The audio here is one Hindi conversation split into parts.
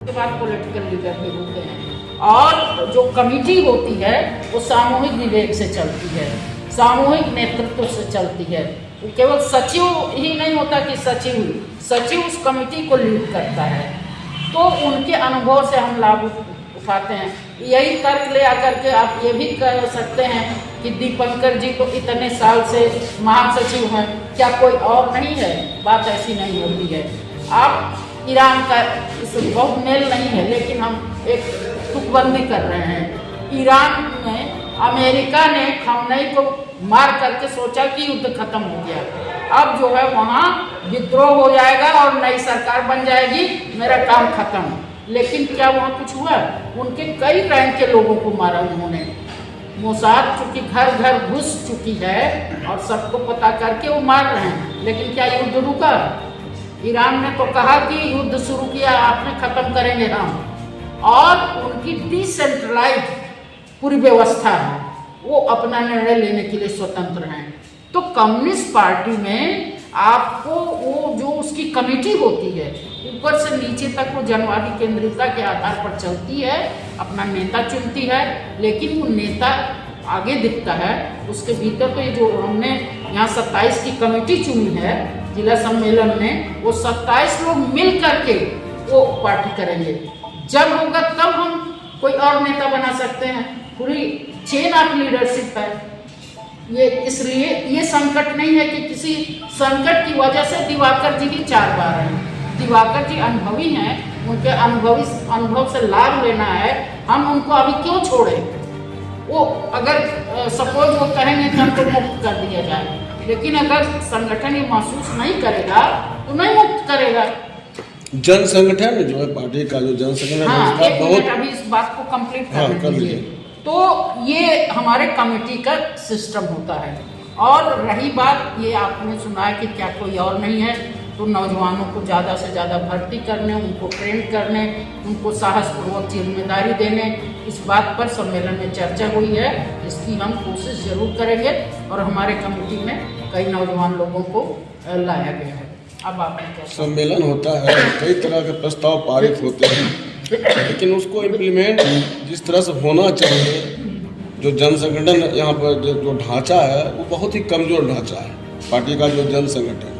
के बाद पॉलिटिकल लीडर भी होते हैं और जो कमेटी होती है वो सामूहिक विवेक से चलती है, सामूहिक नेतृत्व से चलती है। वो केवल सचिव ही नहीं होता कि सचिव उस कमेटी को लीड करता है, तो उनके अनुभव से हम लाभ उठाते हैं। यही तर्क ले आकर के आप ये भी कह सकते हैं कि दीपंकर जी तो इतने साल से महासचिव हैं, क्या कोई और नहीं है? बात ऐसी नहीं होती है। आप ईरान का इस बहुत मेल नहीं है, लेकिन हम एक तुकबंदी कर रहे हैं। ईरान में अमेरिका ने खमनई को मार करके सोचा कि युद्ध खत्म हो गया, अब जो है वहाँ विद्रोह हो जाएगा और नई सरकार बन जाएगी, मेरा काम खत्म। लेकिन क्या वहाँ कुछ हुआ? उनके कई रैंक के लोगों को मारा उन्होंने। मोसाद चूंकि घर घर घुस चुकी है और सबको पता करके वो मार रहे हैं, लेकिन क्या युद्ध रुका? ईरान ने तो कहा कि युद्ध शुरू किया आपने, खत्म करेंगे हम। और उनकी डिसेंट्रलाइज पूरी व्यवस्था है, वो अपना निर्णय लेने के लिए स्वतंत्र हैं। तो कम्युनिस्ट पार्टी में आपको वो जो उसकी कमेटी होती है, ऊपर से नीचे तक वो जनवादी केंद्रितता के आधार पर चलती है, अपना नेता चुनती है, लेकिन वो नेता आगे दिखता है। उसके भीतर तो ये जो हमने यहाँ 27 की कमेटी चुनी है जिला सम्मेलन में, वो 27 लोग मिल करके वो पार्टी करेंगे। जब होगा तब हम कोई और नेता बना सकते हैं। पूरी चेन ऑफ लीडरशिप है ये, इसलिए ये संकट नहीं है कि किसी संकट की वजह से दिवाकर जी ही 4 बार हैं। दिवाकर जी अनुभवी हैं, उनके अनुभव से लाभ लेना है, हम उनको अभी क्यों छोड़े? वो अगर सपोज वो कहेंगे कि हमको मुक्त कर दिया जाए, लेकिन अगर संगठन ये महसूस नहीं करेगा तो नहीं मुक्त करेगा। जन संगठन जो है पार्टी का जो जन संगठन हाँ, है, बहुत अभी इस बात को कंप्लीट कर लीजिए। तो ये हमारे कमेटी का सिस्टम होता है। और रही बात ये आपने सुना है कि क्या कोई और नहीं है, तो नौजवानों को ज़्यादा से ज़्यादा भर्ती करने, उनको ट्रेन करने, उनको साहसपूर्वक जिम्मेदारी देने, इस बात पर सम्मेलन में चर्चा हुई है। इसकी हम कोशिश जरूर करेंगे और हमारे कमेटी में कई नौजवान लोगों को लाया गया है। अब आपने सम्मेलन होता है, कई तरह के प्रस्ताव पारित होते हैं, लेकिन उसको इम्प्लीमेंट जिस तरह से होना चाहिए, जो जन संगठन यहाँ पर जो ढांचा है वो बहुत ही कमज़ोर ढांचा है। पार्टी का जो जन संगठन,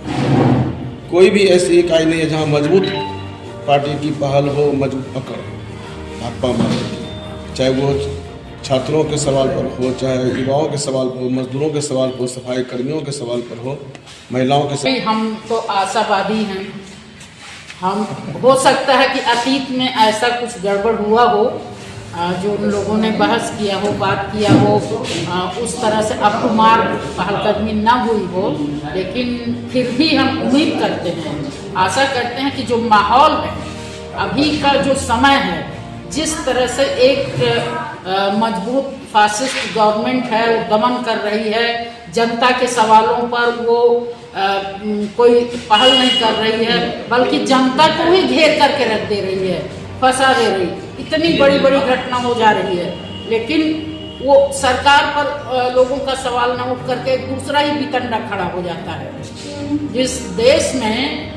कोई भी ऐसी इकाई नहीं है जहाँ मजबूत पार्टी की पहल हो, मजबूत पकड़ हो भाकपा मारे की, चाहे वो छात्रों के सवाल पर हो, चाहे युवाओं के सवाल पर हो, मजदूरों के सवाल पर हो, सफाई कर्मियों के सवाल पर हो, महिलाओं के सवाल। हम तो आशावादी हैं। हम हो सकता है कि अतीत में ऐसा कुछ गड़बड़ हुआ हो, जो उन लोगों ने बहस किया हो, बात किया हो, उस तरह से अपमार पहलकदमी ना हुई हो, लेकिन फिर भी हम उम्मीद करते हैं, आशा करते हैं कि जो माहौल है, अभी का जो समय है, जिस तरह से एक मजबूत फासिस्ट गवर्नमेंट है वो दमन कर रही है, जनता के सवालों पर वो कोई पहल नहीं कर रही है, बल्कि जनता को ही घेर करके रख दे रही है, फंसा दे रही, इतनी बड़ी बड़ी घटना हो जा रही है, लेकिन वो सरकार पर लोगों का सवाल न उठ करके दूसरा ही वितंडा खड़ा हो जाता है। जिस देश में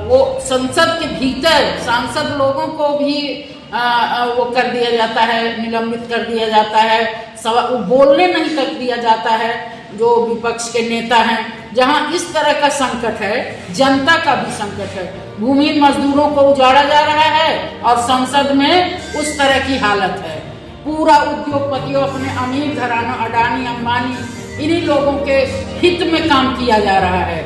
वो संसद के भीतर सांसद लोगों को भी वो कर दिया जाता है, निलंबित कर दिया जाता है, वो बोलने नहीं तक दिया जाता है जो विपक्ष के नेता हैं, जहां इस तरह का संकट है, जनता का भी संकट है, भूमिहीन मजदूरों को उजाड़ा जा रहा है और संसद में उस तरह की हालत है। पूरा उद्योगपतियों, अपने अमीर घराना, अडानी अंबानी, इन्हीं लोगों के हित में काम किया जा रहा है।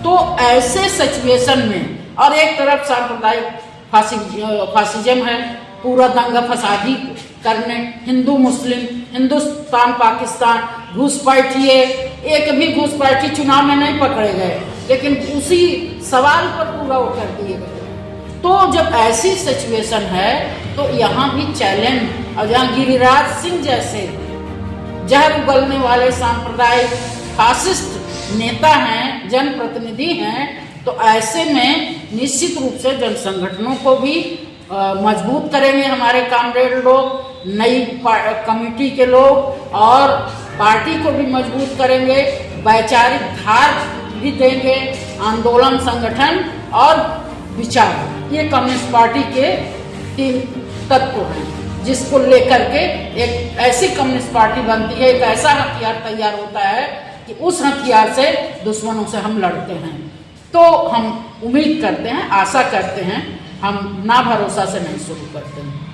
तो ऐसे सिचुएशन में, और एक तरफ सांप्रदायिक फासिज्म है, पूरा दंगा फसादी करने, हिंदू मुस्लिम, हिंदुस्तान पाकिस्तान, घुसपैठिए, एक भी घुसपैठी चुनाव में नहीं पकड़े गए, लेकिन उसी सवाल पर पूरा वो कर दिए गए। तो जब ऐसी सिचुएशन है तो यहाँ भी चैलेंज, और जहाँ गिरिराज सिंह जैसे जहर उगलने वाले सांप्रदायिक फासिस्ट नेता हैं, जनप्रतिनिधि हैं, तो ऐसे में निश्चित रूप से जन संगठनों को भी मजबूत करेंगे हमारे कामरेड लोग, नई कमेटी के लोग, और पार्टी को भी मजबूत करेंगे, वैचारिक धार भी देंगे, आंदोलन, संगठन और विचार, ये कम्युनिस्ट पार्टी के तीन तत्व हैं जिसको लेकर के एक ऐसी कम्युनिस्ट पार्टी बनती है, एक ऐसा हथियार तैयार होता है कि उस हथियार से दुश्मनों से हम लड़ते हैं। तो हम उम्मीद करते हैं, आशा करते हैं, हम ना भरोसा से नहीं शुरू करते हैं।